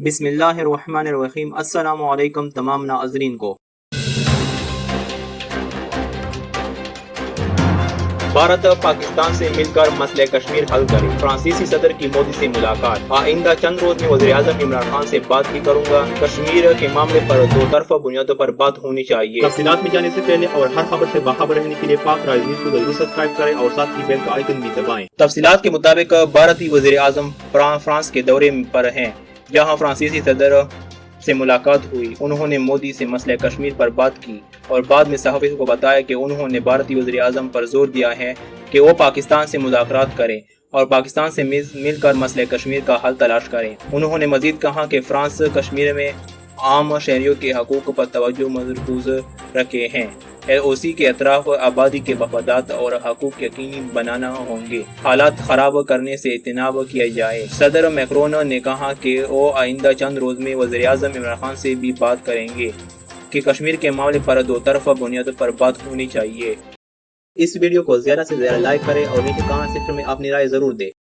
بسم اللہ الرحمن الرحیم۔ السلام علیکم تمام ناظرین کو۔ بھارت پاکستان سے مل کر مسئلہ کشمیر حل کرے، فرانسیسی صدر کی مودی سے ملاقات۔ آئندہ چند روز میں وزیر اعظم عمران خان سے بات بھی کروں گا۔ کشمیر کے معاملے پر دو طرفہ بنیادوں پر بات ہونی چاہیے۔ تفصیلات میں جانے سے پہلے اور ہر خبر سے باخبر رہنے کے لیے پاک رائز نیوز کو ضرور سبسکرائب کریں اور ساتھ ہی بیل کا آئیکن بھی دبائیں۔ تفصیلات کے مطابق بھارتی وزیر اعظم فرانس کے دورے پر ہیں، جہاں فرانسیسی صدر سے ملاقات ہوئی۔ انہوں نے مودی سے مسئلہ کشمیر پر بات کی اور بعد میں صحافیوں کو بتایا کہ انہوں نے بھارتی وزیر اعظم پر زور دیا ہے کہ وہ پاکستان سے مذاکرات کریں اور پاکستان سے مل کر مسئلہ کشمیر کا حل تلاش کریں۔ انہوں نے مزید کہا کہ فرانس کشمیر میں عام شہریوں کے حقوق پر توجہ مرکوز رکھے ہیں۔ ایل او سی کے اطراف آبادی کے مفادات اور حقوق یقینی بنانا ہوں گے۔ حالات خراب کرنے سے اجتناب کیا جائے۔ صدر میکرون نے کہا کہ وہ آئندہ چند روز میں وزیر اعظم عمران خان سے بھی بات کریں گے کہ کشمیر کے معاملے پر دو طرفہ بنیادوں پر بات ہونی چاہیے۔ اس ویڈیو کو زیادہ سے زیادہ لائک کریں اور نیچے کامنٹ سیکشن میں اپنی رائے ضرور دیں۔